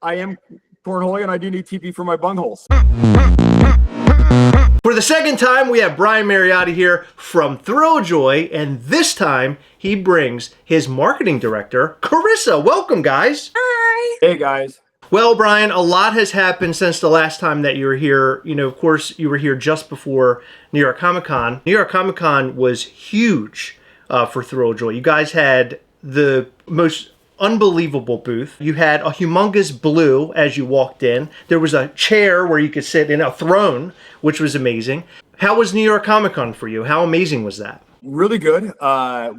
I am cornholing and I do need TP for my bungholes. For the second time, we have Brian Mariotti here from Thrilljoy, and this time he brings his marketing director, Carissa. Welcome, guys. Hi. Hey, guys. Well, Brian, a lot has happened since the last time that you were here. You know, of course, you were here just before New York Comic Con. New York Comic Con was huge for Thrilljoy. You guys had the most unbelievable booth. You had a humongous blue as you walked in. There was a chair where you could sit in, a throne, which was amazing. How was New York Comic Con for you? How amazing was that? Really good.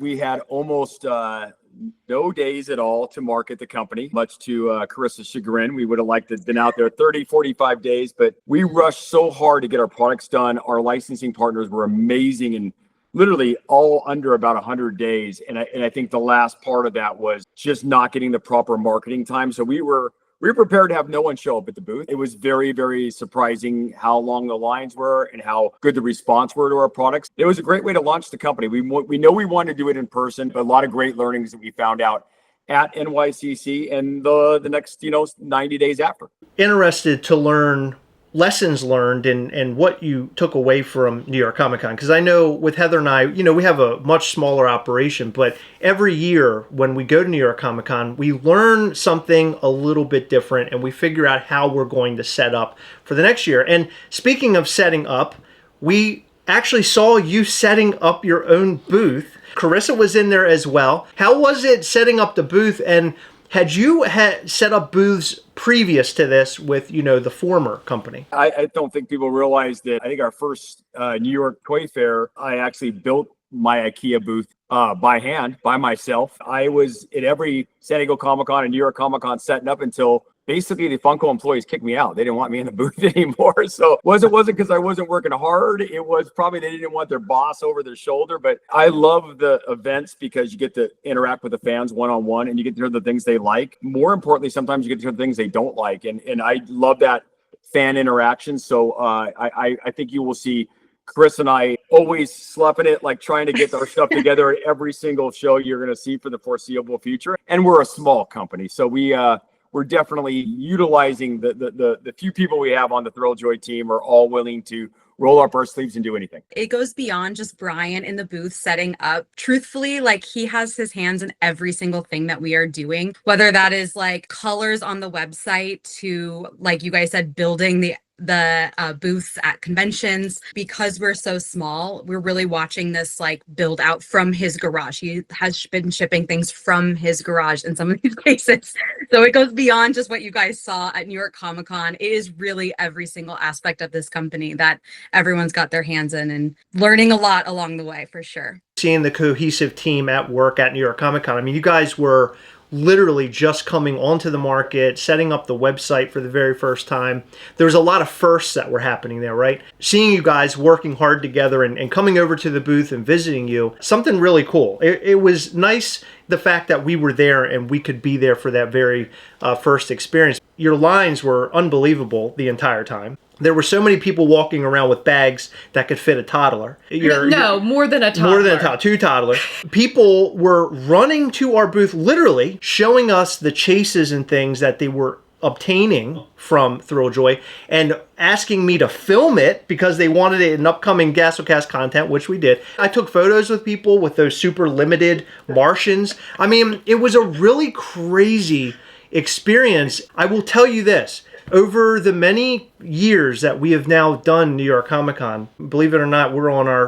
We had almost no days at all to market the company, much to Carissa's chagrin. We would have liked to have been out there 30, 45 days, but we rushed so hard to get our products done. Our licensing partners were amazing and literally all under about 100 days. And I think the last part of that was just not getting the proper marketing time. So we were prepared to have no one show up at the booth. It was very, very surprising how long the lines were and how good the response were to our products. It was a great way to launch the company. We know we wanted to do it in person, but a lot of great learnings that we found out at NYCC and the next 90 days after. Interested to learn lessons learned and what you took away from New York Comic Con, because I know with Heather and I, we have a much smaller operation, but every year when we go to New York Comic Con, we learn something a little bit different and we figure out how we're going to set up for the next year. And speaking of setting up, we actually saw you setting up your own booth. Carissa was in there as well. How was it setting up the booth, and had you set up booths previous to this with, the former company? I don't think people realize that. I think our first New York Toy Fair, I actually built my IKEA booth by hand, by myself. I was at every San Diego Comic Con and New York Comic Con setting up until basically the Funko employees kicked me out. They didn't want me in the booth anymore. So it wasn't because I wasn't working hard. It was probably they didn't want their boss over their shoulder. But I love the events because you get to interact with the fans one-on-one and you get to hear the things they like. More importantly, sometimes you get to hear the things they don't like. And I love that fan interaction. So I think you will see Chris and I always sloughing it, like trying to get our stuff together at every single show you're going to see for the foreseeable future. And we're a small company. So we're definitely utilizing the few people we have on the Thrilljoy team are all willing to roll up our sleeves and do anything. It goes beyond just Brian in the booth setting up. Truthfully, he has his hands in every single thing that we are doing, whether that is colors on the website to, like you guys said, building the booths at conventions. Because we're so small, we're really watching this build out from his garage. He has been shipping things from his garage in some of these cases. So it goes beyond just what you guys saw at New York Comic Con. It is really every single aspect of this company that everyone's got their hands in and learning a lot along the way, for sure. Seeing the cohesive team at work at New York Comic Con, I mean, you guys were literally just coming onto the market, setting up the website for the very first time. There was a lot of firsts that were happening there, right? Seeing you guys working hard together and coming over to the booth and visiting you, something really cool. It was nice, the fact that we were there and we could be there for that very first experience. Your lines were unbelievable the entire time. There were so many people walking around with bags that could fit a toddler. More than a toddler. More than a toddler, 2 toddlers. People were running to our booth, literally showing us the chases and things that they were obtaining from Thrilljoy and asking me to film it because they wanted it in upcoming Gastlecast content, which we did. I took photos with people with those super limited Martians. I mean, it was a really crazy experience. I will tell you this. Over the many years that we have now done New York Comic Con, believe it or not,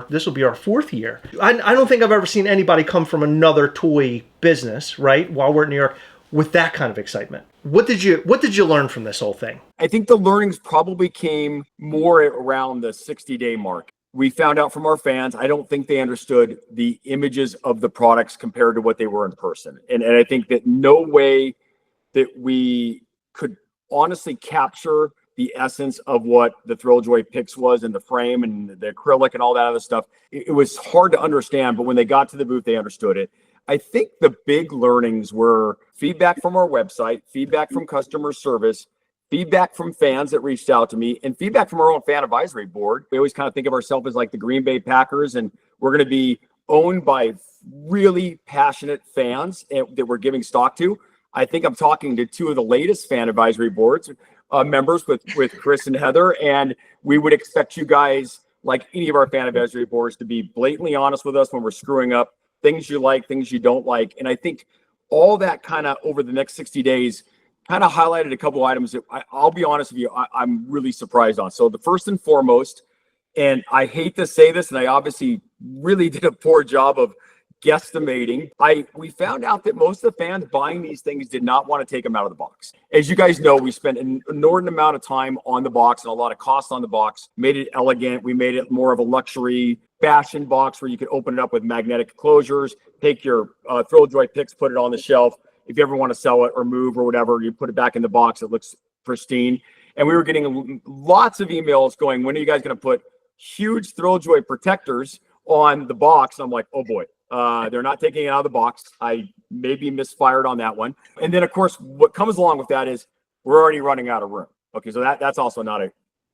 this will be our 4th year. I don't think I've ever seen anybody come from another toy business, right, while we're at New York with that kind of excitement. What did you learn from this whole thing? I think the learnings probably came more around the 60-day mark. We found out from our fans, I don't think they understood the images of the products compared to what they were in person. And I think that no way that we could honestly capture the essence of what the Thrilljoy Pix was and the frame and the acrylic and all that other stuff. It was hard to understand, but when they got to the booth, they understood it. I think the big learnings were feedback from our website, feedback from customer service, feedback from fans that reached out to me, and feedback from our own fan advisory board. We always kind of think of ourselves as like the Green Bay Packers, and we're going to be owned by really passionate fans that we're giving stock to. I think I'm talking to two of the latest fan advisory boards members with Chris and Heather, and we would expect you guys, like any of our fan advisory boards, to be blatantly honest with us when we're screwing up, things you like, things you don't like. And I think all that kind of over the next 60 days kind of highlighted a couple items that I'll be honest with you, I'm really surprised on. So the first and foremost, and I hate to say this, and I obviously really did a poor job of guesstimating. We found out that most of the fans buying these things did not want to take them out of the box. As you guys know, we spent an inordinate amount of time on the box and a lot of cost on the box, made it elegant. We made it more of a luxury fashion box where you could open it up with magnetic closures, take your Thrilljoy picks, put it on the shelf. If you ever want to sell it or move or whatever, you put it back in the box. It looks pristine. And we were getting lots of emails going, when are you guys going to put huge Thrilljoy protectors on the box? And I'm like, oh boy, they're not taking it out of the box. I maybe misfired on that one. And then of course, what comes along with that is we're already running out of room. Okay, so that's also not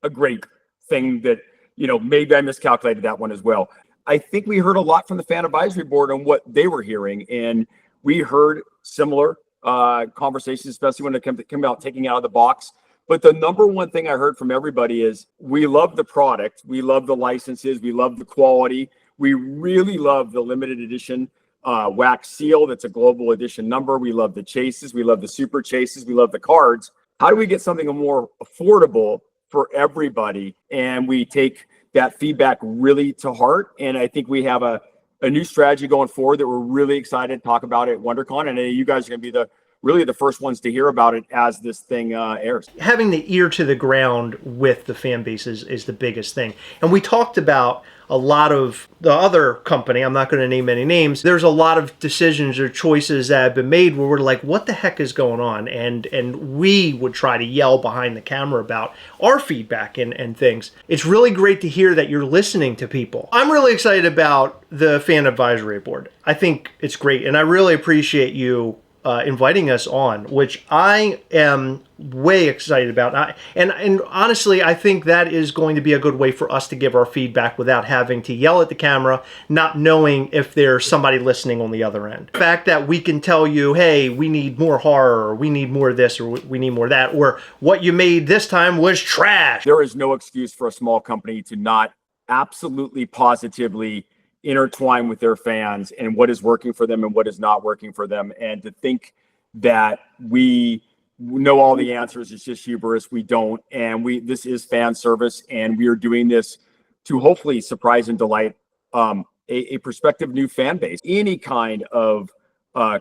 a great thing that, maybe I miscalculated that one as well. I think we heard a lot from the fan advisory board on what they were hearing. And we heard similar conversations, especially when it came about taking it out of the box. But the number one thing I heard from everybody is we love the product. We love the licenses. We love the quality. We really love the limited edition wax seal. That's a global edition number. We love the chases. We love the super chases. We love the cards. How do we get something more affordable for everybody? And we take that feedback really to heart. And I think we have a new strategy going forward that we're really excited to talk about at WonderCon. And you guys are going to be really the first ones to hear about it as this thing airs. Having the ear to the ground with the fan base is the biggest thing. And we talked about a lot of the other company, I'm not going to name any names, there's a lot of decisions or choices that have been made where we're like, what the heck is going on? And we would try to yell behind the camera about our feedback and things. It's really great to hear that you're listening to people. I'm really excited about the fan advisory board. I think it's great. And I really appreciate you inviting us on, which I am way excited about. And honestly, I think that is going to be a good way for us to give our feedback without having to yell at the camera, not knowing if there's somebody listening on the other end. The fact that we can tell you, hey, we need more horror, or we need more of this, or we need more of that, or what you made this time was trash. There is no excuse for a small company to not absolutely positively intertwine with their fans and what is working for them and what is not working for them. And to think that we know all the answers is just hubris. We don't. And this is fan service, and we are doing this to hopefully surprise and delight a prospective new fan base. Any kind of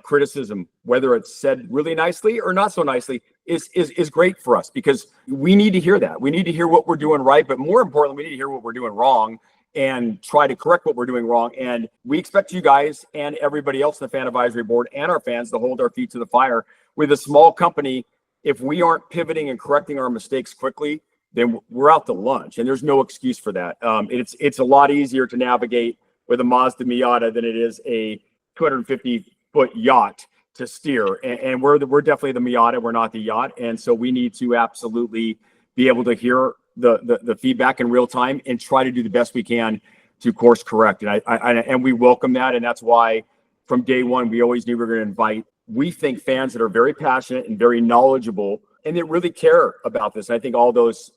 criticism, whether it's said really nicely or not so nicely, is great for us, because we need to hear that. We need to hear what we're doing right, but more importantly, we need to hear what we're doing wrong and try to correct what we're doing wrong. And we expect you guys and everybody else in the fan advisory board and our fans to hold our feet to the fire. With a small company, if we aren't pivoting and correcting our mistakes quickly, then we're out to lunch, and there's no excuse for that. It's a lot easier to navigate with a Mazda Miata than it is a 250-foot yacht to steer. And we're definitely the Miata. We're not the yacht. And so we need to absolutely be able to hear the feedback in real time and try to do the best we can to course correct. And we welcome that. And that's why from day one, we always knew we were going to invite, we think, fans that are very passionate and very knowledgeable and that really care about this. I think all those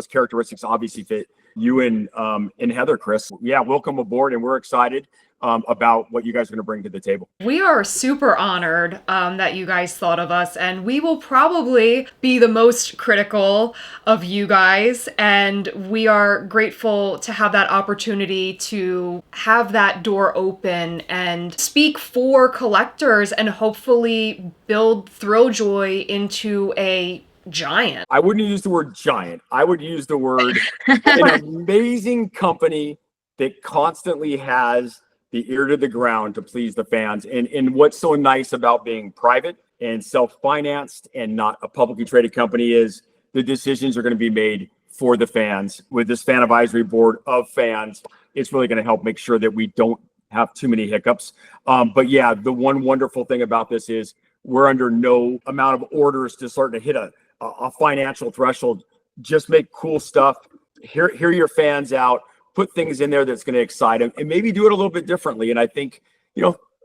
characteristics obviously fit you and Heather, Chris. Yeah, welcome aboard. And we're excited about what you guys are going to bring to the table. We are super honored that you guys thought of us, and we will probably be the most critical of you guys, and we are grateful to have that opportunity to have that door open and speak for collectors and hopefully build Thrilljoy into a giant. I wouldn't use the word giant. I would use the word an amazing company that constantly has the ear to the ground to please the fans. And what's so nice about being private and self-financed and not a publicly traded company is the decisions are going to be made for the fans. With this fan advisory board of fans, it's really going to help make sure that we don't have too many hiccups. But yeah, the one wonderful thing about this is we're under no amount of orders to start to hit a financial threshold. Just make cool stuff, hear your fans out, put things in there that's going to excite them, and maybe do it a little bit differently. And I think,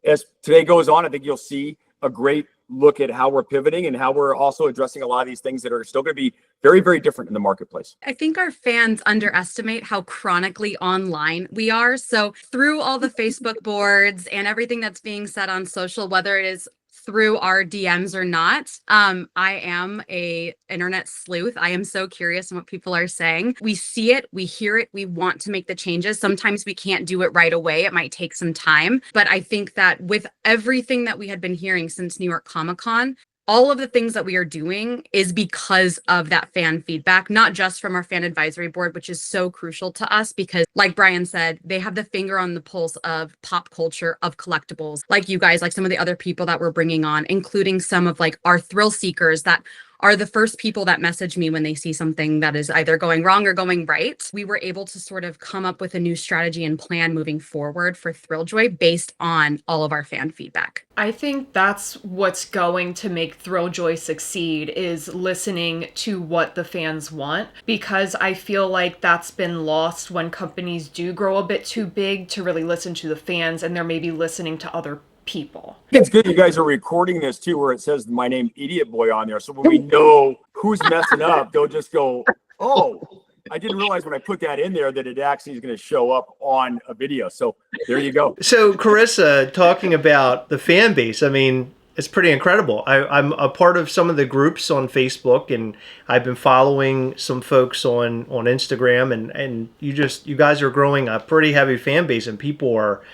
as today goes on, I think you'll see a great look at how we're pivoting and how we're also addressing a lot of these things that are still going to be very, very different in the marketplace. I think our fans underestimate how chronically online we are. So through all the Facebook boards and everything that's being said on social, whether it is through our DMs or not, I am a internet sleuth. I am so curious in what people are saying. We see it, we hear it, we want to make the changes. Sometimes we can't do it right away. It might take some time. But I think that with everything that we had been hearing since New York Comic Con, all of the things that we are doing is because of that fan feedback, not just from our fan advisory board, which is so crucial to us because, like Brian said, they have the finger on the pulse of pop culture, of collectibles, like you guys, like some of the other people that we're bringing on, including some of like our thrill seekers that are the first people that message me when they see something that is either going wrong or going right. We were able to sort of come up with a new strategy and plan moving forward for Thrilljoy based on all of our fan feedback. I think that's what's going to make Thrilljoy succeed is listening to what the fans want, because I feel like that's been lost when companies do grow a bit too big to really listen to the fans, and they're maybe listening to other people. It's good you guys are recording this too, where it says my name Idiot Boy on there. So when we know who's messing up, they'll just go, oh, I didn't realize when I put that in there that it actually is going to show up on a video. So there you go. So Carissa, talking about the fan base, I mean, it's pretty incredible. I'm a part of some of the groups on Facebook, and I've been following some folks on Instagram, and you guys are growing a pretty heavy fan base, and people are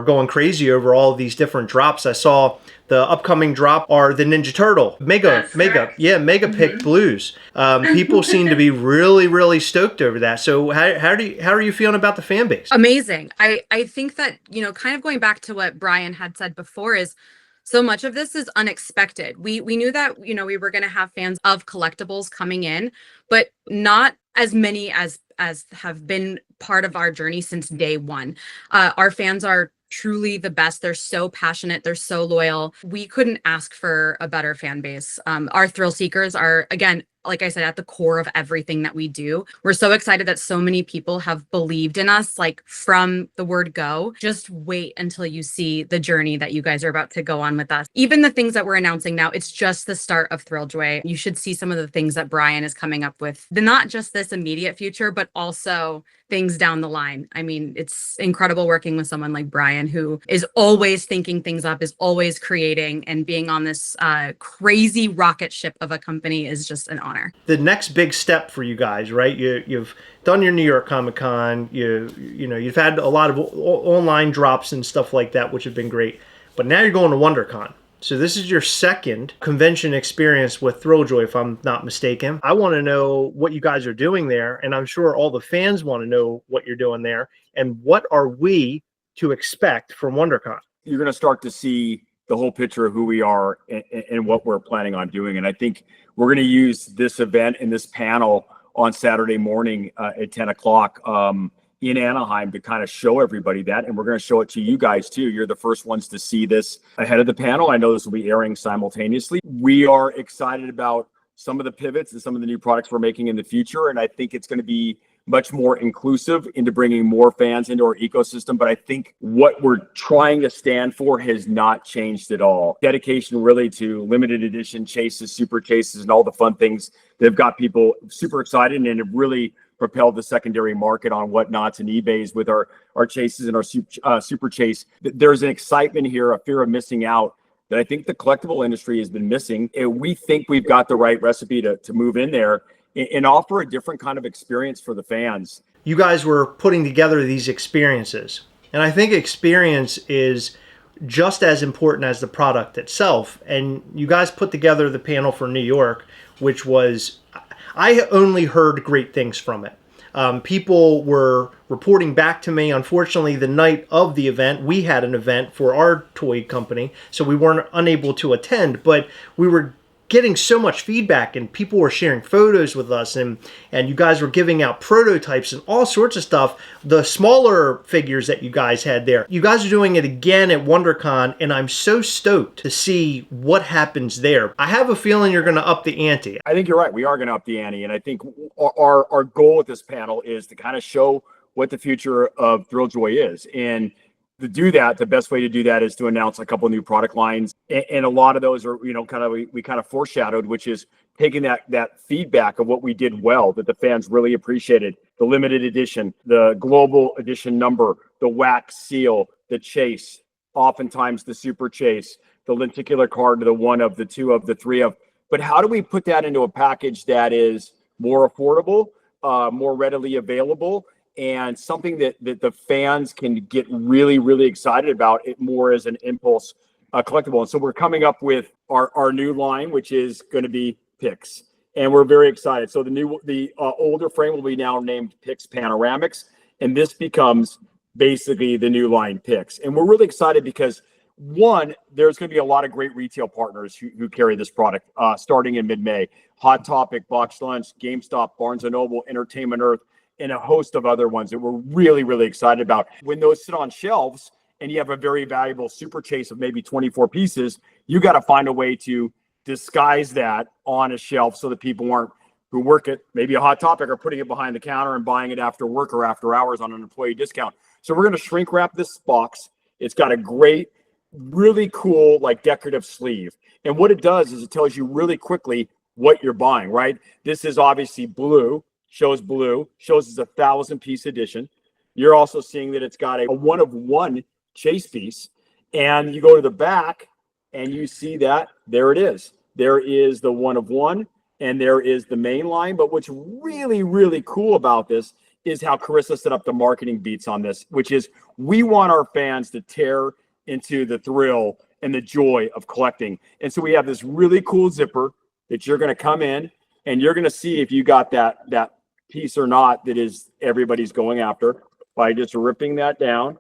going crazy over all of these different drops. I saw the upcoming drop are the Ninja Turtle Mega Pick Blues. People seem to be really, really stoked over that. So how are you feeling about the fan base? Amazing. I think that, kind of going back to what Brian had said before is so much of this is unexpected. We knew that, we were going to have fans of collectibles coming in, but not as many as have been part of our journey since day one. Our fans are truly the best. They're so passionate. They're so loyal. We couldn't ask for a better fan base. Our thrill seekers are, again, like I said, at the core of everything that we do. We're so excited that so many people have believed in us, like from the word go. Just wait until you see the journey that you guys are about to go on with us. Even the things that we're announcing now, it's just the start of Thrilljoy. You should see some of the things that Brian is coming up with. Not just this immediate future, but also things down the line. I mean, it's incredible working with someone like Brian, who is always thinking things up, is always creating, and being on this crazy rocket ship of a company is just an honor. The next big step for you guys, right? You've done your New York Comic Con. You've had a lot of online drops and stuff like that, which have been great. But now you're going to WonderCon. So this is your second convention experience with Thrilljoy, if I'm not mistaken. I want to know what you guys are doing there, and I'm sure all the fans want to know what you're doing there. And what are we to expect from WonderCon? You're going to start to see the whole picture of who we are and what we're planning on doing. And I think we're going to use this event and this panel on Saturday morning at 10 o'clock in Anaheim to kind of show everybody that. And we're going to show it to you guys too. You're the first ones to see this ahead of the panel. I know this will be airing simultaneously. We are excited about some of the pivots and some of the new products we're making in the future. And I think it's going to be much more inclusive into bringing more fans into our ecosystem. But I think what we're trying to stand for has not changed at all. Dedication really to limited edition chases, super chases, and all the fun things that have got people super excited and have really propelled the secondary market on whatnots and eBays with our chases and our super chase. There's an excitement here, a fear of missing out that I think the collectible industry has been missing. And we think we've got the right recipe to move in there and offer a different kind of experience for the fans. You guys were putting together these experiences, and I think experience is just as important as the product itself. And you guys put together the panel for New York, which was, I only heard great things from it. People were reporting back to me. Unfortunately, the night of the event, we had an event for our toy company, so we weren't unable to attend, but we were getting so much feedback, and people were sharing photos with us, and you guys were giving out prototypes and all sorts of stuff. The smaller figures that you guys had there, you guys are doing it again at WonderCon, and I'm so stoked to see what happens there. I have a feeling you're going to up the ante. I think you're right. We are going to up the ante, and I think our goal with this panel is to kind of show what the future of Thrilljoy is. And to do that, the best way to do that is to announce a couple new product lines. And a lot of those are, we kind of foreshadowed, which is taking that feedback of what we did well, that the fans really appreciated. The limited edition, the global edition number, the wax seal, the chase, oftentimes the super chase, the lenticular card, the 1 of, the 2 of, the 3 of. But how do we put that into a package that is more affordable, more readily available, and something that the fans can get really, really excited about it more as an impulse collectible? And so we're coming up with our new line, which is going to be Pix, and we're very excited. So the older frame will be now named Pix Panoramics, and this becomes basically the new line Pix. And we're really excited because, one, there's going to be a lot of great retail partners who carry this product starting in mid-May. Hot Topic, Box Lunch, GameStop, Barnes & Noble, Entertainment Earth, and a host of other ones that we're really, really excited about. When those sit on shelves and you have a very valuable super chase of maybe 24 pieces, you got to find a way to disguise that on a shelf so that people who work at maybe a Hot Topic are putting it behind the counter and buying it after work or after hours on an employee discount. So we're going to shrink wrap this box. It's got a great, really cool, like decorative sleeve. And what it does is it tells you really quickly what you're buying, right? This is obviously blue, shows it's a 1,000-piece edition. You're also seeing that it's got a 1 of 1 chase piece. And you go to the back and you see that there it is. There is the 1 of 1 and there is the main line. But what's really, really cool about this is how Carissa set up the marketing beats on this, which is we want our fans to tear into the thrill and the joy of collecting. And so we have this really cool zipper that you're going to come in and you're going to see if you got that piece or not that is everybody's going after by just ripping that down.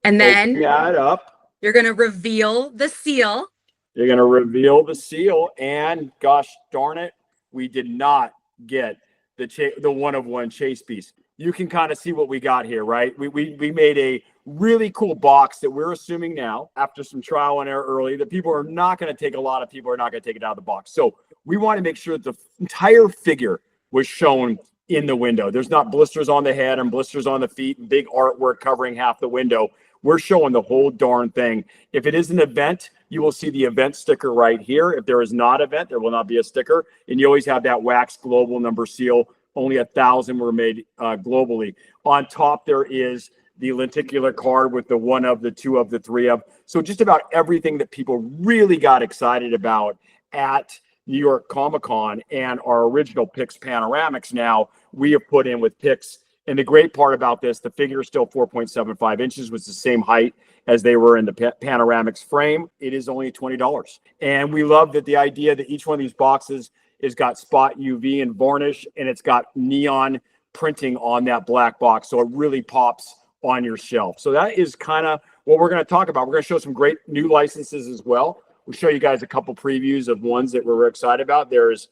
And then open that up. You're going to reveal the seal. You're going to reveal the seal. And gosh darn it, we did not get the 1 of 1 chase piece. You can kind of see what we got here, right? We made a really cool box that we're assuming now, after some trial and error early, that a lot of people are not going to take it out of the box. So we want to make sure that the entire figure was shown in the window. There's not blisters on the head and blisters on the feet and big artwork covering half the window. We're showing the whole darn thing. If it is an event, you will see the event sticker right here. If there is not an event, there will not be a sticker. And you always have that wax global number seal. Only 1,000 were made globally. On top, there is the lenticular card with the 1 of, the 2 of, the 3 of. So just about everything that people really got excited about at New York Comic Con and our original Pix Panoramics now we have put in with Pix. And the great part about this, the figure is still 4.75 inches, was the same height as they were in the Panoramics frame. It is only $20. And we love that the idea that each one of these boxes has got spot UV and varnish, and it's got neon printing on that black box. So it really pops on your shelf. So that is kind of what we're going to talk about. We're going to show some great new licenses as well. We'll show you guys a couple previews of ones that we're excited about. There's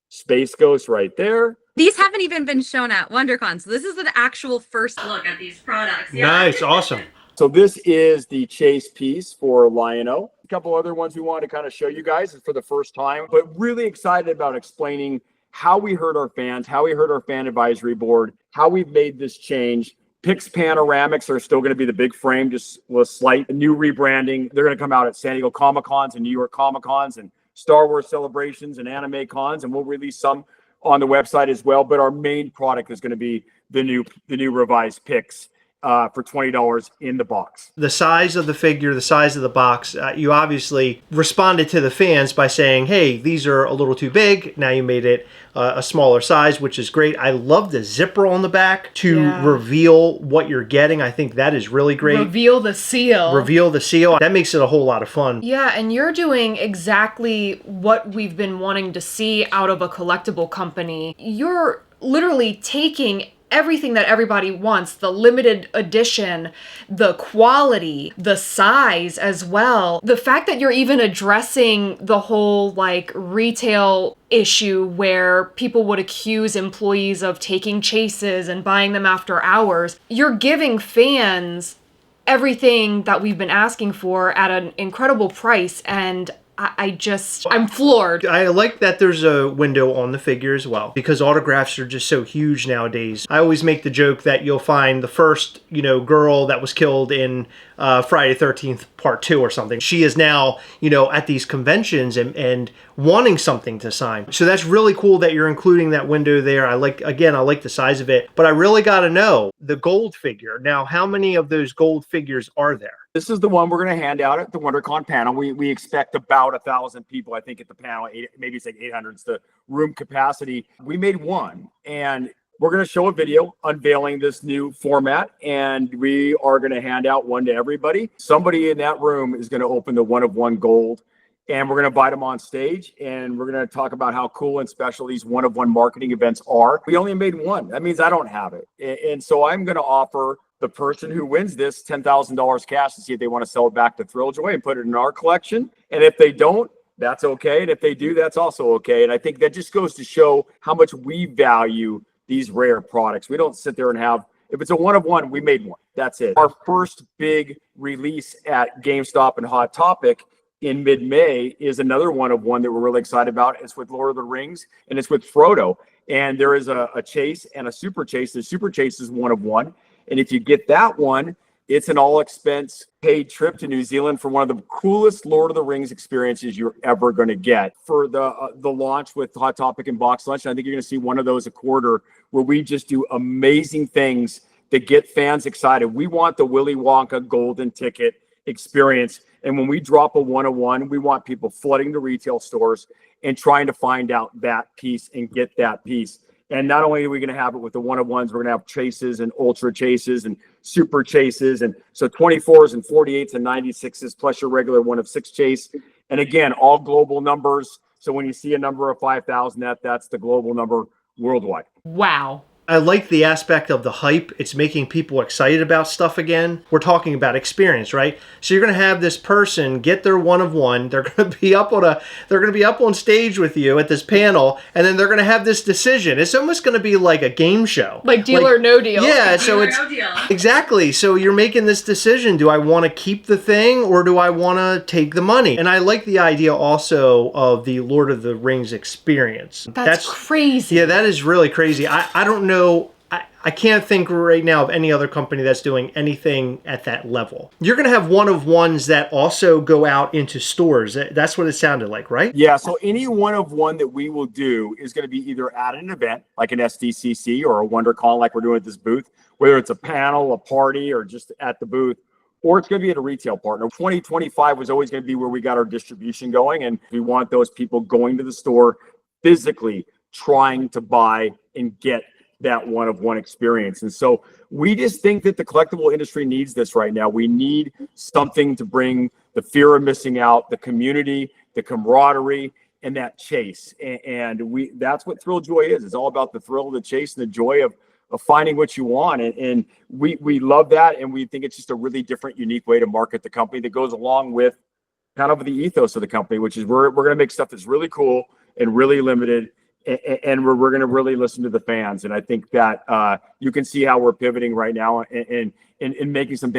Space Ghost right there. These haven't even been shown at Wondercon, so this is an actual first look at these products. Yeah. Nice, awesome. So this is the chase piece for Lion-O. A couple other ones we want to kind of show you guys for the first time, but really excited about explaining how we heard our fans, how we heard our fan advisory board, how we've made this change. Pix Panoramics are still going to be the big frame, just with slight new rebranding. They're going to come out at San Diego Comic Cons and New York Comic Cons and Star Wars celebrations and anime cons, and we'll release some on the website as well. But our main product is going to be the new revised Pix for $20 in the box. The size of the figure, the size of the box, you obviously responded to the fans by saying, hey, these are a little too big. Now you made it a smaller size, which is great. I love the zipper on the back to reveal what you're getting. I think that is really great. Reveal the seal. Reveal the seal. That makes it a whole lot of fun. Yeah, and you're doing exactly what we've been wanting to see out of a collectible company. You're literally taking everything that everybody wants, the limited edition, the quality, the size as well. The fact that you're even addressing the whole like retail issue where people would accuse employees of taking chases and buying them after hours. You're giving fans everything that we've been asking for at an incredible price, and I'm floored. I like that there's a window on the figure as well, because autographs are just so huge nowadays. I always make the joke that you'll find the first, girl that was killed in Friday the 13th Part 2 or something. She is now, at these conventions and wanting something to sign. So that's really cool that you're including that window there. I like the size of it, but I really got to know the gold figure. Now, how many of those gold figures are there? This is the one we're going to hand out at the Wondercon panel. We expect about 1,000 people, I think, at the panel. Maybe it's like 800. It's the room capacity. We made one, and we're going to show a video unveiling this new format, and we are going to hand out one to everybody. Somebody in that room is going to open the one-of-one gold, and we're going to invite them on stage, and we're going to talk about how cool and special these one-of-one marketing events are. We only made one. That means I don't have it. And so I'm going to offer the person who wins this $10,000 cash to see if they want to sell it back to Thrilljoy and put it in our collection. And if they don't, that's okay. And if they do, that's also okay. And I think that just goes to show how much we value these rare products. We don't sit there and have, if it's a one-of-one, we made one. That's it. Our first big release at GameStop and Hot Topic in mid-May is another one-of-one that we're really excited about. It's with Lord of the Rings, and it's with Frodo. And there is a chase and a super chase. The super chase is one-of-one. And if you get that one, it's an all-expense paid trip to New Zealand for one of the coolest Lord of the Rings experiences you're ever going to get. For the launch with Hot Topic and Box Lunch, I think you're going to see one of those a quarter where we just do amazing things that get fans excited. We want the Willy Wonka golden ticket experience. And when we drop a one-of-one, we want people flooding the retail stores and trying to find out that piece and get that piece. And not only are we going to have it with the one-of-ones, we're going to have chases and ultra chases and super chases. And so 24s and 48s and 96s plus your regular 1-of-6 chase. And again, all global numbers. So when you see a number of 5,000, that's the global number worldwide. Wow. I like the aspect of the hype. It's making people excited about stuff again. We're talking about experience, right? So you're going to have this person get their one-of-one. They're going to be up on stage with you at this panel, and then they're going to have this decision. It's almost going to be like a game show. Like Deal or No Deal. Yeah, so it's exactly. So you're making this decision. Do I want to keep the thing or do I want to take the money? And I like the idea also of the Lord of the Rings experience. That's crazy. Yeah, that is really crazy. I don't know. I can't think right now of any other company that's doing anything at that level. You're going to have one-of-ones that also go out into stores. That's what it sounded like, right? Yeah, so any one-of-one that we will do is going to be either at an event like an SDCC or a Wondercon like we're doing at this booth, whether it's a panel, a party, or just at the booth, or it's going to be at a retail partner. 2025 was always going to be where we got our distribution going, and we want those people going to the store physically trying to buy and get that one-of-one experience. And so we just think that the collectible industry needs this right now. We need something to bring the fear of missing out, the community, the camaraderie, and that chase. And that's what Thrilljoy is. It's all about the thrill, the chase, and the joy of finding what you want. And we love that. And we think it's just a really different, unique way to market the company that goes along with kind of the ethos of the company, which is we're going to make stuff that's really cool and really limited. And we're going to really listen to the fans. And I think that you can see how we're pivoting right now and making some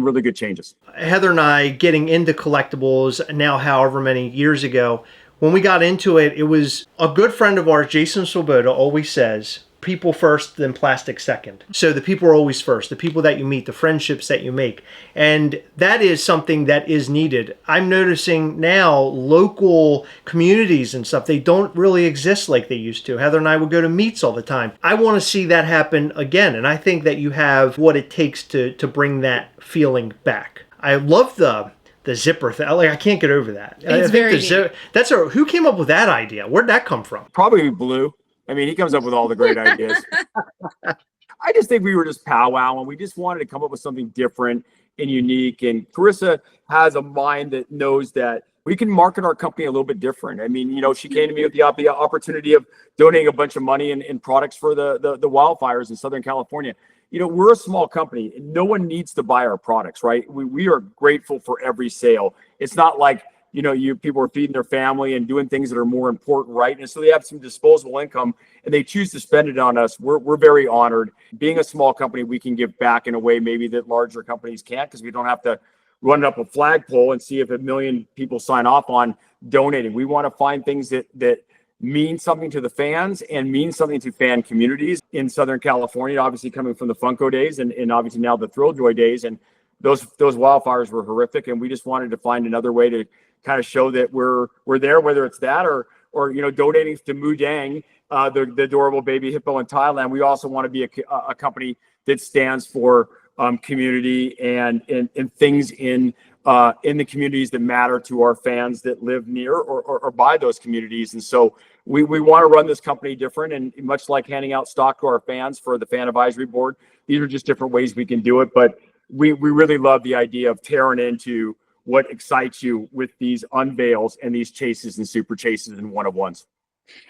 really good changes. Heather and I getting into collectibles now, however many years ago, when we got into it, it was a good friend of ours, Jason Swoboda, always says, people first, then plastic second. So the people are always first, the people that you meet, the friendships that you make. And that is something that is needed. I'm noticing now local communities and stuff, they don't really exist like they used to. Heather and I would go to meets all the time. I want to see that happen again. And I think that you have what it takes to bring that feeling back. I love the zipper thing. Like, I can't get over that. It's very neat. Who came up with that idea? Where'd that come from? Probably Blue. I mean, he comes up with all the great ideas. I just think we were just powwowing. We just wanted to come up with something different and unique. And Carissa has a mind that knows that we can market our company a little bit different. I mean, she came to me with the opportunity of donating a bunch of money in products for the wildfires in Southern California. We're a small company. No one needs to buy our products, right? We are grateful for every sale. It's not like, people are feeding their family and doing things that are more important, right? And so they have some disposable income and they choose to spend it on us. We're very honored. Being a small company, we can give back in a way maybe that larger companies can't, because we don't have to run up a flagpole and see if 1 million people sign off on donating. We want to find things that mean something to the fans and mean something to fan communities in Southern California, obviously coming from the Funko days and obviously now the Thrilljoy days. And those wildfires were horrific. And we just wanted to find another way to kind of show that we're there, whether it's that or donating to Mudang, the adorable baby hippo in Thailand. We also want to be a company that stands for community and things in the communities that matter to our fans that live near or by those communities. And so we want to run this company different, and much like handing out stock to our fans for the fan advisory board, these are just different ways we can do it. But we really love the idea of tearing into what excites you with these unveils and these chases and super chases and one-of-ones.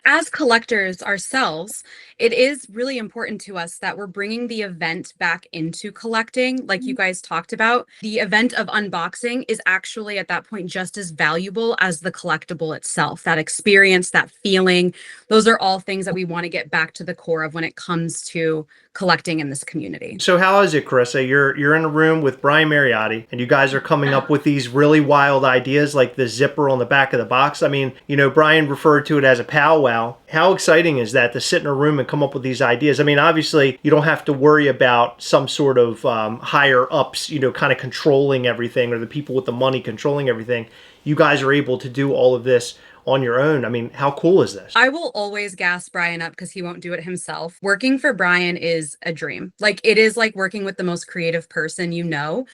As collectors ourselves, it is really important to us that we're bringing the event back into collecting. Like you guys talked about, the event of unboxing is actually at that point just as valuable as the collectible itself. That experience, that feeling, those are all things that we want to get back to the core of when it comes to collecting in this community. So how is it, Carissa? You're in a room with Brian Mariotti, and you guys are coming up with these really wild ideas like the zipper on the back of the box. I mean, Brian referred to it as a powwow. How exciting is that to sit in a room and come up with these ideas? I mean, obviously, you don't have to worry about some sort of higher ups, kind of controlling everything, or the people with the money controlling everything. You guys are able to do all of this on your own. I mean, how cool is this? I will always gas Brian up because he won't do it himself. Working for Brian is a dream. Like, it is like working with the most creative person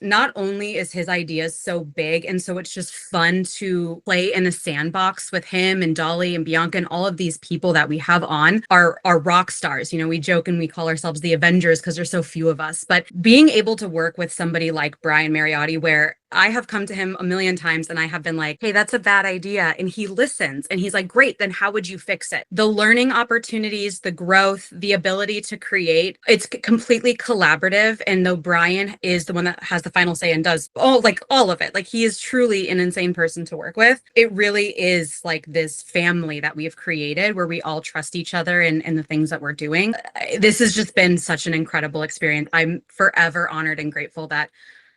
Not only is his ideas so big, and so it's just fun to play in a sandbox with him and Dolly and Bianca and all of these people that we have on are rock stars. We joke and we call ourselves the Avengers because there's so few of us. But being able to work with somebody like Brian Mariotti, where I have come to him a million times and I have been like, hey, that's a bad idea. And he listens and he's like, great, then how would you fix it? The learning opportunities, the growth, the ability to create, it's completely collaborative. And though Brian is the one that has the final say and does all of it, like he is truly an insane person to work with. It really is like this family that we've created where we all trust each other in the things that we're doing. This has just been such an incredible experience. I'm forever honored and grateful that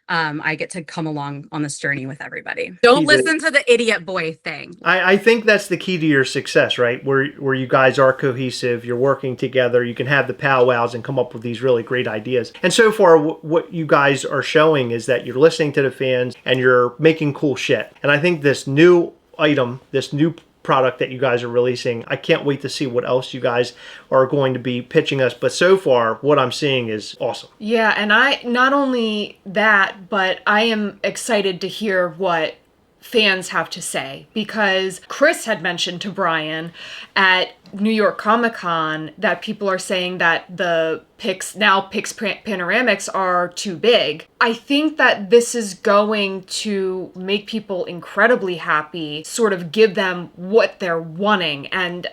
I get to come along on this journey with everybody. Don't listen to the idiot boy thing. I think that's the key to your success, right? Where you guys are cohesive, you're working together, you can have the powwows and come up with these really great ideas. And so far, what you guys are showing is that you're listening to the fans and you're making cool shit. And I think this new item, this new product that you guys are releasing, I can't wait to see what else you guys are going to be pitching us. But so far, what I'm seeing is awesome. Yeah, and I not only that, but I am excited to hear what fans have to say, because Chris had mentioned to Brian at New York Comic-Con that people are saying that the Pix panoramics are too big. I think that this is going to make people incredibly happy, sort of give them what they're wanting, and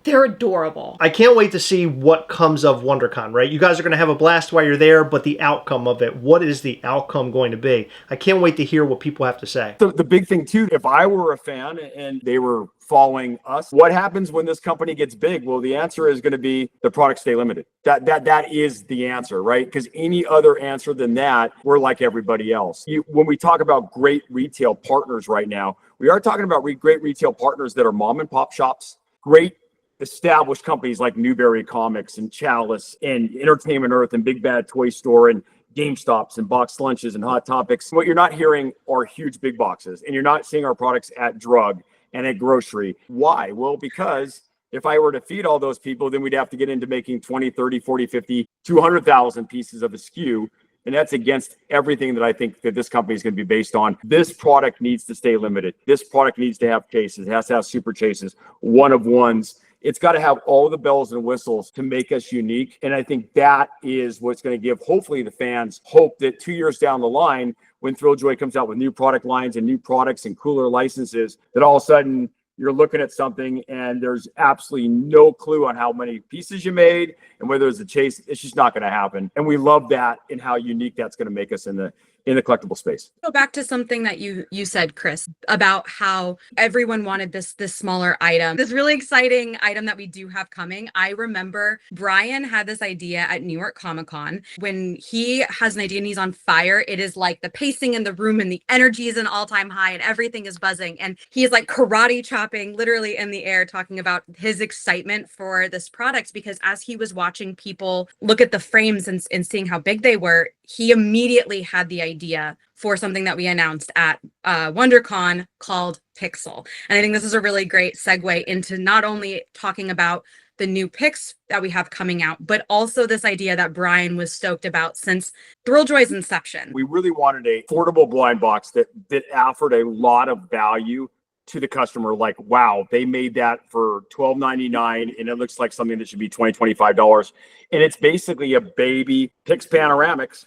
they're adorable. I can't wait to see what comes of Wondercon, right? You guys are going to have a blast while you're there, but the outcome of it, what is the outcome going to be? I can't wait to hear what people have to say. The big thing too, if I were a fan and they were following us, what happens when this company gets big? Well, the answer is going to be the products stay limited. That is the answer, right? Because any other answer than that, we're like everybody else. When we talk about great retail partners right now, we are talking about great retail partners that are mom and pop shops, great established companies like Newberry Comics and Chalice and Entertainment Earth and Big Bad Toy Store and GameStops and Box Lunches and Hot Topics. What you're not hearing are huge big boxes, and you're not seeing our products at drug and at grocery. Why? Well, because if I were to feed all those people, then we'd have to get into making 20, 30, 40, 50, 200,000 pieces of a SKU. And that's against everything that I think that this company is going to be based on. This product needs to stay limited. This product needs to have chases. It has to have super chases, one of ones. It's got to have all the bells and whistles to make us unique. And I think that is what's going to give, hopefully, the fans hope that 2 years down the line, when Thrilljoy comes out with new product lines and new products and cooler licenses, that all of a sudden you're looking at something and there's absolutely no clue on how many pieces you made and whether it's a chase. It's just not going to happen. And we love that and how unique that's going to make us in in the collectible space. Go back to something that you said, Chris, about how everyone wanted this smaller item, this really exciting item that we do have coming. I remember Brian had this idea at New York Comic Con. When he has an idea and he's on fire, it is like the pacing in the room and the energy is an all-time high and everything is buzzing. And he's like karate chopping literally in the air, talking about his excitement for this product, because as he was watching people look at the frames and seeing how big they were, he immediately had the idea for something that we announced at Wondercon called Pixel. And I think this is a really great segue into not only talking about the new picks that we have coming out, but also this idea that Brian was stoked about since Thrilljoy's inception. We really wanted a affordable blind box that offered a lot of value to the customer. Like, wow, they made that for $12.99 and it looks like something that should be $20, $25. And it's basically a baby Pix Panoramics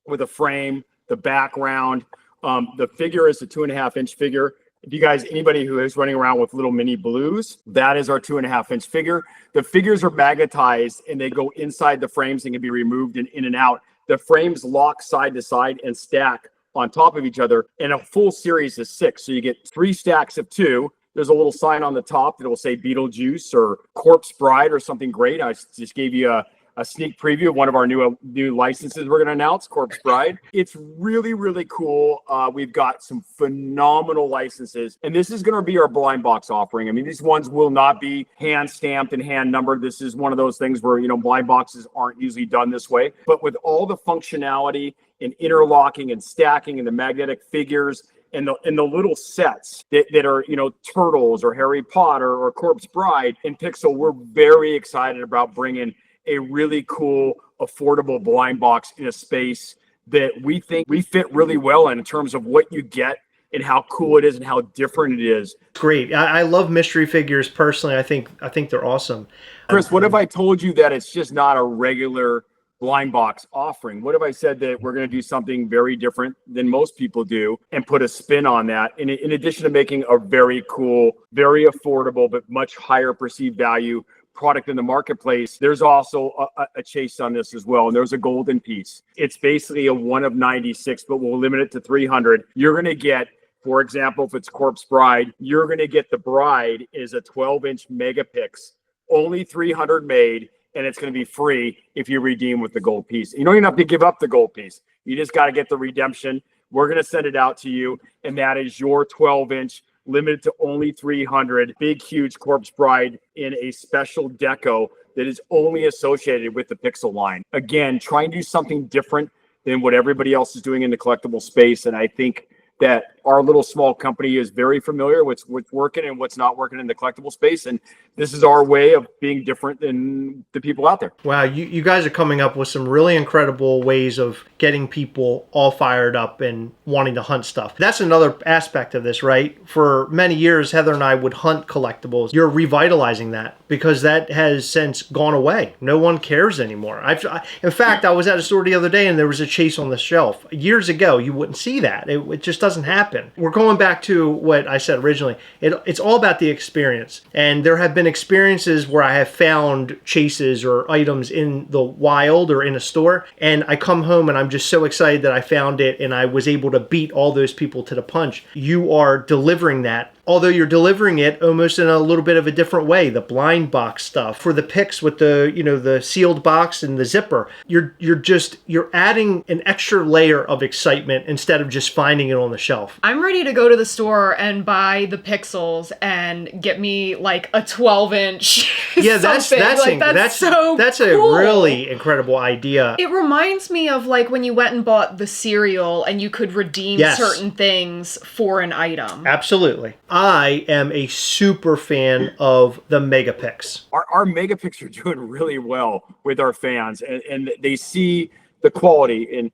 with a frame, the background. The figure is a 2.5-inch figure. If you guys, anybody who is running around with little mini blues, that is our 2.5-inch figure. The figures are magnetized and they go inside the frames and can be removed and in and out. The frames lock side to side and stack on top of each other, and a full series is 6. So you get 3 stacks of 2. There's a little sign on the top that will say Beetlejuice or Corpse Bride or something great. I just gave you a sneak preview of one of our new licenses we're going to announce, Corpse Bride. It's really, really cool. We've got some phenomenal licenses, and this is going to be our blind box offering. I mean, these ones will not be hand stamped and hand numbered. This is one of those things where, blind boxes aren't usually done this way, but with all the functionality and interlocking and stacking and the magnetic figures and the little sets that are, Turtles or Harry Potter or Corpse Bride and Pixel, we're very excited about bringing a really cool, affordable blind box in a space that we think we fit really well in terms of what you get and how cool it is and how different it is. Great. I love mystery figures personally. I think they're awesome. Chris, what if I told you that it's just not a regular blind box offering? What if I said that we're going to do something very different than most people do and put a spin on that in addition to making a very cool, very affordable, but much higher perceived value product in the marketplace? There's also a chase on this as well, and there's a golden piece. It's basically a 1 of 96, but we'll limit it to 300. You're going to get, for example, if it's Corpse Bride, you're going to get the Bride is a 12-inch megapix, only 300 made, and it's going to be free if you redeem with the gold piece. You don't even have to give up the gold piece. You just got to get the redemption. We're going to send it out to you, and that is your 12-inch, limited to only 300, big, huge Corpse Bride in a special deco that is only associated with the Pixel line. Again, try and do something different than what everybody else is doing in the collectible space, and I think that our little small company is very familiar with what's working and what's not working in the collectible space. And this is our way of being different than the people out there. Wow, you guys are coming up with some really incredible ways of getting people all fired up and wanting to hunt stuff. That's another aspect of this, right? For many years, Heather and I would hunt collectibles. You're revitalizing that because that has since gone away. No one cares anymore. In fact, I was at a store the other day and there was a chase on the shelf. Years ago, you wouldn't see that. It just doesn't happen. We're going back to what I said originally. It's all about the experience. And there have been experiences where I have found chases or items in the wild or in a store, and I come home and I'm just so excited that I found it and I was able to beat all those people to the punch. You are delivering that, although you're delivering it almost in a little bit of a different way. The blind box stuff for the picks with the sealed box and the zipper. You're adding an extra layer of excitement instead of just finding it on the shelf. I'm ready to go to the store and buy the pixels and get me like a 12-inch. Yeah, that's so that's cool. A really incredible idea. It reminds me of like when you went and bought the cereal and you could redeem certain things for an item. Absolutely. I am a super fan of the Megapix. Our Megapix are doing really well with our fans, and they see the quality. And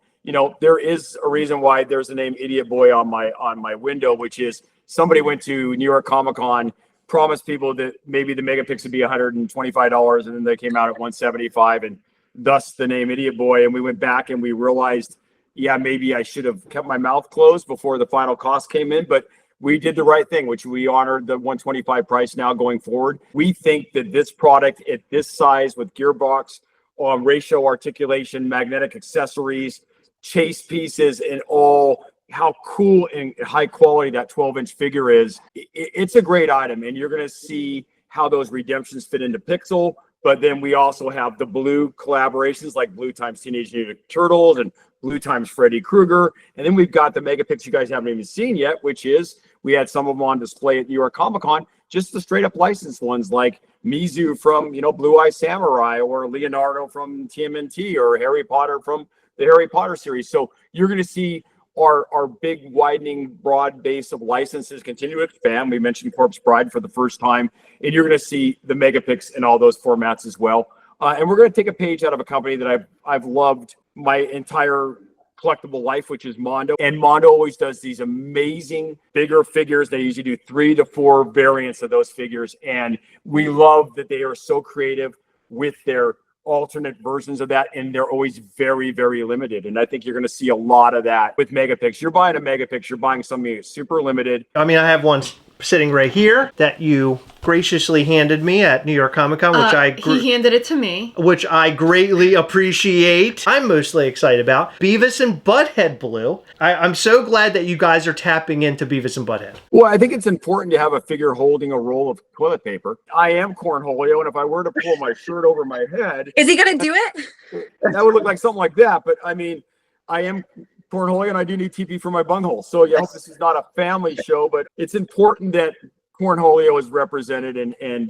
there is a reason why there's the name Idiot Boy on my window, which is somebody went to New York Comic Con, promised people that maybe the Megapix would be $125, and then they came out at $175, and thus the name Idiot Boy. And we went back and we realized, yeah, maybe I should have kept my mouth closed before the final cost came in, but we did the right thing, which we honored the $125 price now going forward. We think that this product at this size with gearbox, ratio articulation, magnetic accessories, chase pieces and all how cool and high quality that 12-inch figure is. It's a great item, and you're going to see how those redemptions fit into Pixel. But then we also have the Blue collaborations like Blue times Teenage Mutant Ninja Turtles and Blue times Freddy Krueger. And then we've got the Megapix you guys haven't even seen yet, which is we had some of them on display at New York Comic Con, just the straight up licensed ones like Mizu from, Blue Eye Samurai, or Leonardo from TMNT, or Harry Potter from the Harry Potter series. So you're going to see our big widening broad base of licenses continue to expand. We mentioned Corpse Bride for the first time, and you're going to see the Megapix in all those formats as well. And we're going to take a page out of a company that I've loved my entire collectible life, which is Mondo. And Mondo always does these amazing bigger figures. They usually do 3 to 4 variants of those figures, and we love that they are so creative with their alternate versions of that, and they're always very, very limited. And I think you're going to see a lot of that with Megapix. You're buying a Megapix, you're buying something super limited. I mean, I have one sitting right here that you graciously handed me at New York Comic Con, which he handed it to me, which I greatly appreciate. I'm mostly excited about Beavis and Butthead Blue. I'm so glad that you guys are tapping into Beavis and Butthead. Well, I think it's important to have a figure holding a roll of toilet paper. I am Cornholio, and if I were to pull my shirt over my head, Is he gonna do it? that would look like something like that. But I mean, I am Cornholio, and I do need TP for my bunghole. So yeah, I hope this is not a family show, but it's important that Cornholio is represented. And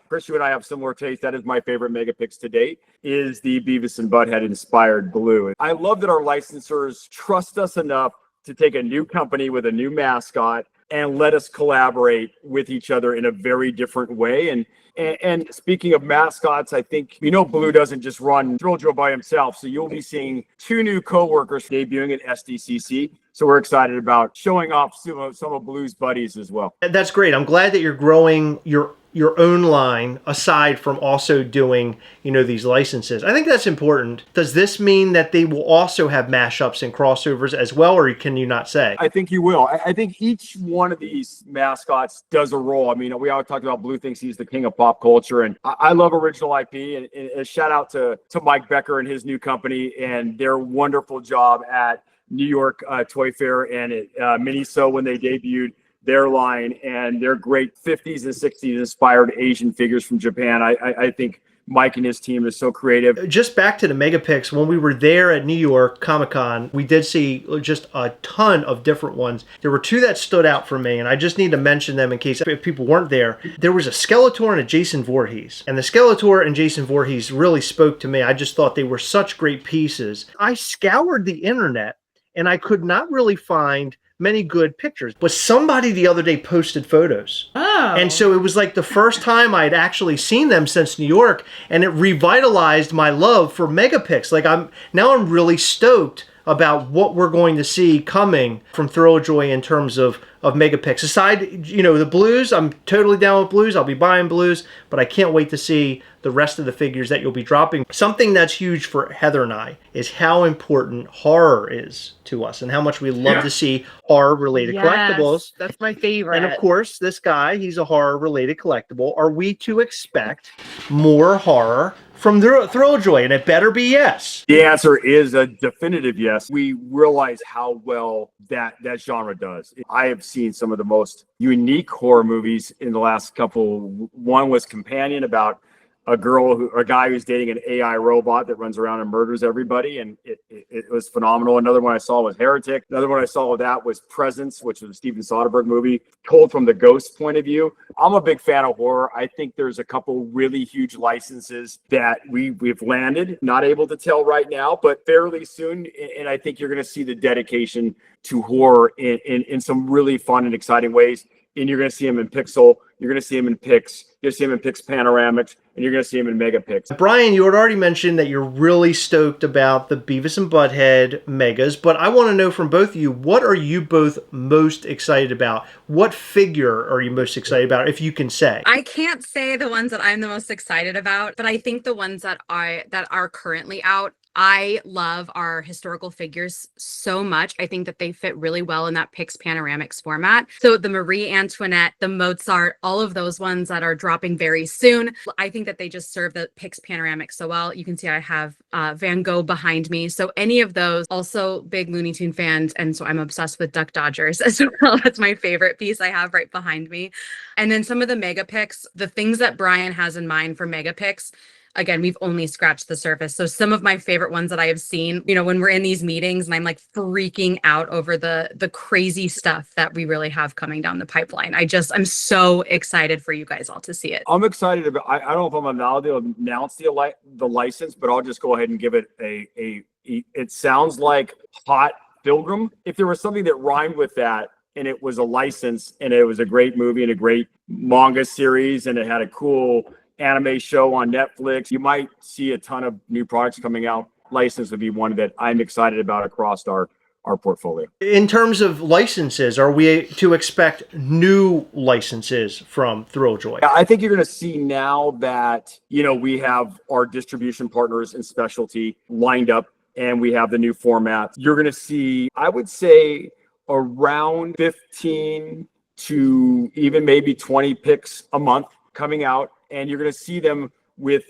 Chris, you and I have similar taste. That is my favorite Megapix to date, is the Beavis and Butthead inspired blue. I love that our licensors trust us enough to take a new company with a new mascot and let us collaborate with each other in a very different way. And speaking of mascots, I think, Blue doesn't just run Thrilljoy by himself. So you'll be seeing 2 new coworkers debuting at SDCC. So we're excited about showing off some of Blue's buddies as well. That's great. I'm glad that you're growing your own line aside from also doing, these licenses. I think that's important. Does this mean that they will also have mashups and crossovers as well, or can you not say? I think you will. I think each one of these mascots does a role. I mean, we always talk about Blue thinks he's the king of pop culture, and I love original IP. And a shout out to Mike Becker and his new company and their wonderful job at New York Toy Fair and at Miniso when they debuted their line, and their great 50s and 60s inspired Asian figures from Japan. I think Mike and his team is so creative. Just back to the Megapix, when we were there at New York Comic Con, we did see just a ton of different ones. There were 2 that stood out for me, and I just need to mention them in case if people weren't there. There was a Skeletor and a Jason Voorhees. And the Skeletor and Jason Voorhees really spoke to me. I just thought they were such great pieces. I scoured the internet, and I could not really find many good pictures, but somebody the other day posted photos. Oh. And so it was like the first time I'd actually seen them since New York, and it revitalized my love for Megapix. Like I'm really stoked about what we're going to see coming from Thrilljoy in terms of Megapix. Aside, the blues, I'm totally down with blues. I'll be buying blues, but I can't wait to see the rest of the figures that you'll be dropping. Something that's huge for Heather and I is how important horror is to us and how much we love to see horror-related collectibles. That's my favorite. And of course, this guy, he's a horror-related collectible. Are we to expect more horror from Thrilljoy? And it better be yes. The answer is a definitive yes. We realize how well that genre does. I have seen some of the most unique horror movies in the last couple. One was Companion, about a guy who's dating an AI robot that runs around and murders everybody, and it was phenomenal. Another one I saw was Heretic. Another one I saw with that was Presence, which was a Steven Soderbergh movie told from the ghost point of view. I'm a big fan of horror. I think there's a couple really huge licenses that we've landed, not able to tell right now, but fairly soon. And I think you're going to see the dedication to horror in some really fun and exciting ways. And you're going to see him in Pixel, you're going to see him in Pix, you're going to see him in Pix Panoramics, and you're going to see him in Megapix. Brian, you had already mentioned that you're really stoked about the Beavis and Butthead Megas, but I want to know from both of you, what are you both most excited about? What figure are you most excited about, if you can say? I can't say the ones that I'm the most excited about, but I think the ones that are currently out, I love our historical figures so much. I think that they fit really well in that Pix Panoramics format. So the Marie Antoinette, the Mozart, all of those ones that are dropping very soon, I think that they just serve the Pix Panoramics so well. You can see I have Van Gogh behind me. So any of those, also big Looney Tune fans. And so I'm obsessed with Duck Dodgers as well. That's my favorite piece I have right behind me. And then some of the mega picks, the things that Brian has in mind for mega picks, again, we've only scratched the surface. So some of my favorite ones that I have seen, you know, when we're in these meetings and I'm like freaking out over the crazy stuff that we really have coming down the pipeline. I'm so excited for you guys all to see it. I'm excited about, I don't know if I'm allowed to announce the license, but I'll just go ahead and give it it sounds like Hot Pilgrim. If there was something that rhymed with that and it was a license and it was a great movie and a great manga series and it had a cool anime show on Netflix, you might see a ton of new products coming out. License would be one that I'm excited about across our portfolio. In terms of licenses, are we to expect new licenses from Thrilljoy? I think you're going to see now that, you know, we have our distribution partners and specialty lined up and we have the new formats. You're going to see, I would say, around 15 to even maybe 20 picks a month coming out. And you're going to see them with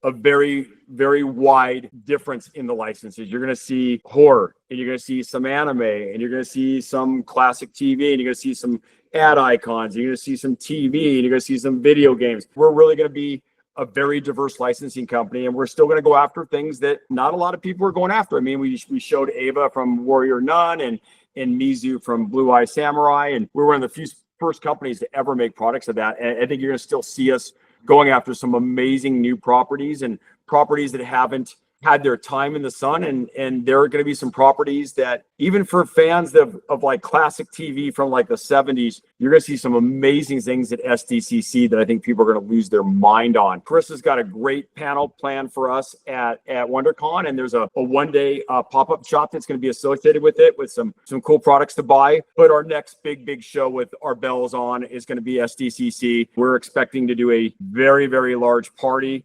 a very, very wide difference in the licenses. You're going to see horror, and you're going to see some anime, and you're going to see some classic TV, and you're going to see some ad icons, and you're going to see some TV, and you're going to see some video games. We're really going to be a very diverse licensing company, and we're still going to go after things that not a lot of people are going after. I mean, we showed Ava from Warrior Nun and Mizu from Blue Eye Samurai, and we're one of the first companies to ever make products of that. And I think you're going to still see us going after some amazing new properties and properties that haven't had their time in the sun. And there are going to be some properties that even for fans of like classic TV from like the 70s, you're going to see some amazing things at SDCC that I think people are going to lose their mind on. Chris has got a great panel planned for us at Wondercon, and there's a one-day pop-up shop that's going to be associated with it with some cool products to buy. But our next big show with our bells on is going to be SDCC. We're expecting to do a very, very large party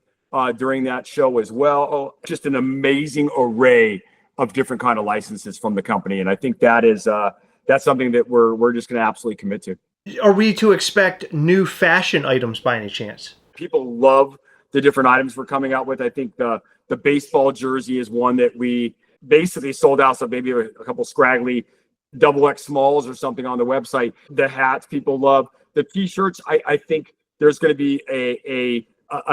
during that show as well. Just an amazing array of different kind of licenses from the company. And I think that is that's something that we're just going to absolutely commit to. Are we to expect new fashion items by any chance? People love the different items we're coming out with. I think the baseball jersey is one that we basically sold out. So maybe a couple scraggly XX smalls or something on the website. The hats people love. The t-shirts, I think there's going to be a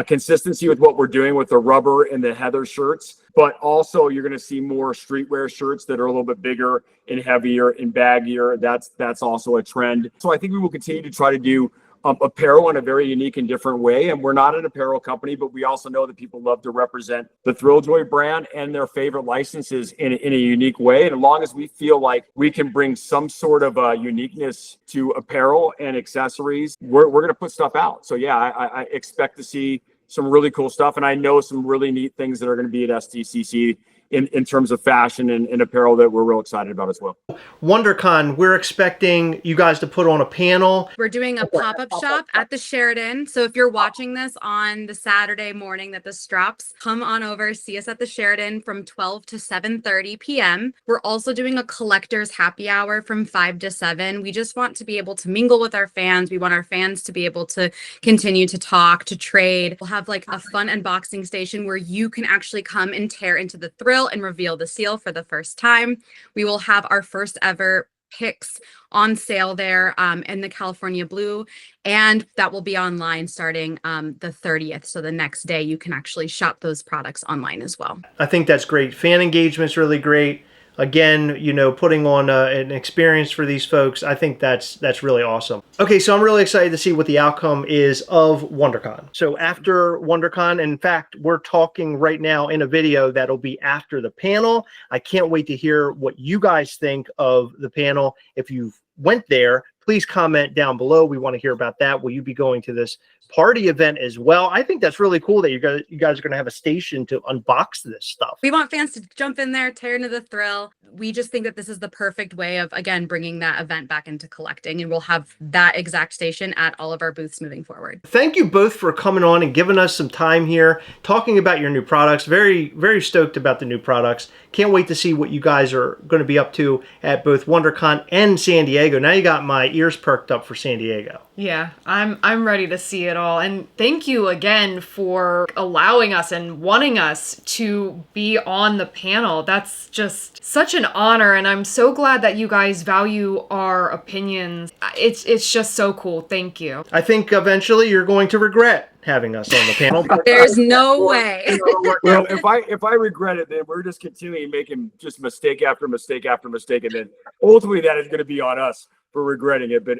consistency with what we're doing with the rubber and the heather shirts, but also you're going to see more streetwear shirts that are a little bit bigger and heavier and baggier. That's also a trend. So I think we will continue to try to do apparel in a very unique and different way. And we're not an apparel company, but we also know that people love to represent the Thrilljoy brand and their favorite licenses in a unique way. And as long as we feel like we can bring some sort of uniqueness to apparel and accessories, we're going to put stuff out. So yeah, I expect to see some really cool stuff. And I know some really neat things that are going to be at SDCC in terms of fashion and apparel that we're real excited about as well. WonderCon, we're expecting you guys to put on a panel. We're doing a pop-up shop at the Sheraton. So if you're watching this on the Saturday morning that this drops, come on over, see us at the Sheraton from 12 to 7:30 p.m. We're also doing a collector's happy hour from 5 to 7. We just want to be able to mingle with our fans. We want our fans to be able to continue to talk, to trade. We'll have like a fun unboxing station where you can actually come and tear into the thrill and reveal the seal for the first time. We will have our first ever picks on sale there in the California Blue, and that will be online starting the 30th. So the next day you can actually shop those products online as well. I think that's great. Fan engagement's really great. Again, you know, putting on an experience for these folks, I think that's really awesome. Okay, so I'm really excited to see what the outcome is of WonderCon. So after WonderCon, in fact, we're talking right now in a video that'll be after the panel. I can't wait to hear what you guys think of the panel. If you went there, please comment down below. We want to hear about that. Will you be going to this party event as well. I think that's really cool that you guys are going to have a station to unbox this stuff. We want fans to jump in there, tear into the thrill. We just think that this is the perfect way of, again, bringing that event back into collecting, and we'll have that exact station at all of our booths moving forward. Thank you both for coming on and giving us some time here, talking about your new products. Very, very stoked about the new products. Can't wait to see what you guys are going to be up to at both WonderCon and San Diego. Now you got my ears perked up for San Diego. Yeah, I'm ready to see it all. And thank you again for allowing us and wanting us to be on the panel. That's just such an honor, and I'm so glad that you guys value our opinions. It's just so cool. Thank you. I think eventually you're going to regret having us on the panel. There's no way. Well, if I regret it, then we're just continuing making just mistake after mistake after mistake, and then ultimately that is going to be on us for regretting it. But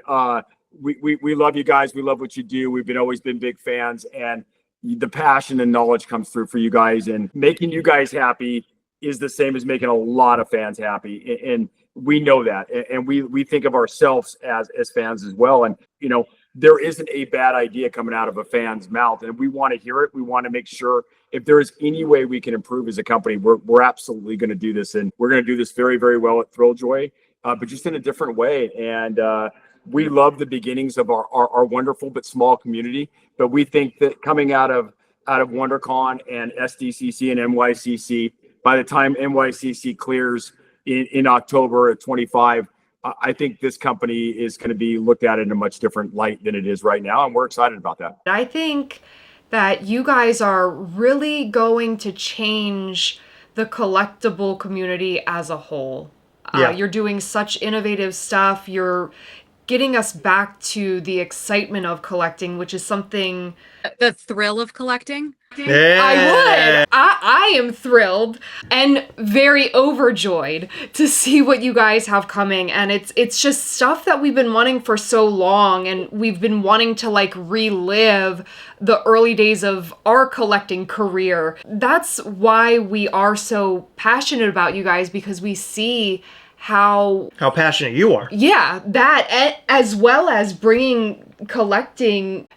we love you guys. We love what you do. We've always been big fans, and the passion and knowledge comes through for you guys, and making you guys happy is the same as making a lot of fans happy. And we know that, and we think of ourselves as fans as well. And, you know, there isn't a bad idea coming out of a fan's mouth, and we want to hear it. We want to make sure if there is any way we can improve as a company, we're absolutely going to do this, and we're going to do this very, very well at Thrilljoy, but just in a different way. And we love the beginnings of our wonderful but small community, but we think that coming out of WonderCon and SDCC and NYCC, by the time NYCC clears in October of 25, I think this company is going to be looked at in a much different light than it is right now, and we're excited about that. I think that you guys are really going to change the collectible community as a whole. Yeah. You're doing such innovative stuff. You're getting us back to the excitement of collecting, which is something... The thrill of collecting. Yeah. I would. I am thrilled and very overjoyed to see what you guys have coming. And it's just stuff that we've been wanting for so long, and we've been wanting to like relive the early days of our collecting career. That's why we are so passionate about you guys, because we see how passionate you are. Yeah, that, as well as bringing collectors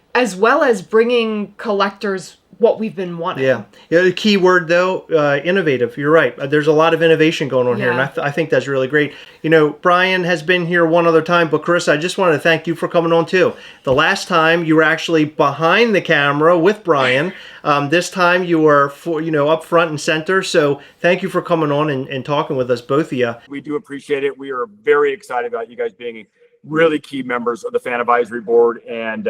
what we've been wanting. Yeah. The key word, though, innovative. You're right. There's a lot of innovation going on here, and I think that's really great. You know, Brian has been here one other time, but Chris, I just wanted to thank you for coming on, too. The last time you were actually behind the camera with Brian. This time you were, up front and center. So thank you for coming on and talking with us, both of you. We do appreciate it. We are very excited about you guys being really key members of the Fan Advisory Board, and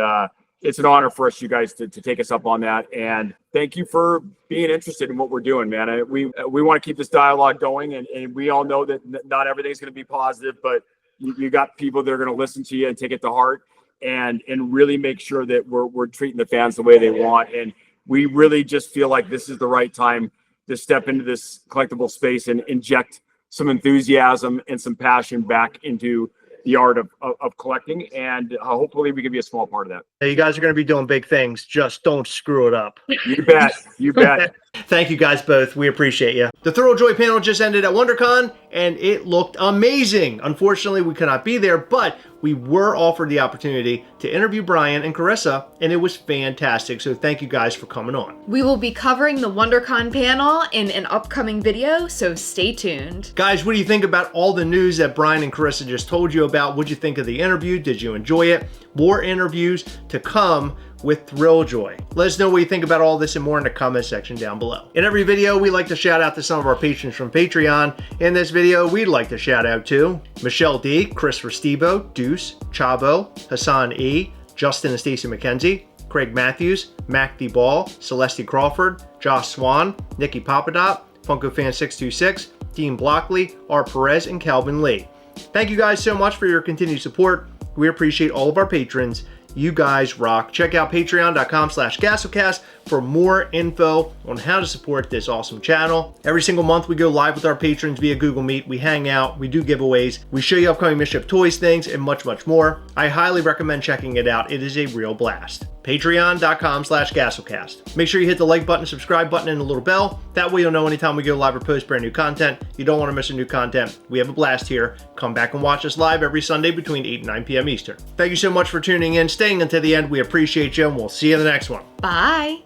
it's an honor for us, you guys, to take us up on that. And thank you for being interested in what we're doing, man. We want to keep this dialogue going, and we all know that not everything's going to be positive, but you got people that are going to listen to you and take it to heart, and really make sure that we're treating the fans the way they want. And we really just feel like this is the right time to step into this collectible space and inject some enthusiasm and some passion back into the art of collecting, and hopefully we can be a small part of that. You guys are going to be doing big things. Just don't screw it up. You bet. You bet. Thank you guys both. We appreciate you. The Thrilljoy panel just ended at WonderCon, and it looked amazing. Unfortunately, we could not be there, but we were offered the opportunity to interview Brian and Carissa, and it was fantastic. So thank you guys for coming on. We will be covering the WonderCon panel in an upcoming video, so stay tuned. Guys, what do you think about all the news that Brian and Carissa just told you about? What'd you think of the interview? Did you enjoy it? More interviews to come with Thrilljoy. Let us know what you think about all this and more in the comment section down below. In every video, we like to shout out to some of our patrons from Patreon. In this video, we'd like to shout out to Michelle D, Christopher Stebo, Deuce, Chabo, Hassan E, Justin and Stacey McKenzie, Craig Matthews, Mac D Ball, Celeste Crawford, Josh Swan, Nikki Papadop, FunkoFan626, Dean Blockley, R. Perez, and Calvin Lee. Thank you guys so much for your continued support. We appreciate all of our patrons. You guys rock. Check out patreon.com/Gastlecast for more info on how to support this awesome channel. Every single month we go live with our patrons via Google Meet. We hang out, we do giveaways, we show you upcoming Mischief toys, things, and much, much more. I highly recommend checking it out. It is a real blast. Patreon.com/Gastlecast. Make sure you hit the like button, subscribe button, and the little bell. That way you'll know anytime we go live or post brand new content. You don't want to miss a new content. We have a blast here. Come back and watch us live every Sunday between 8 and 9 p.m. Eastern. Thank you so much for tuning in, staying until the end. We appreciate you, and we'll see you in the next one. Bye.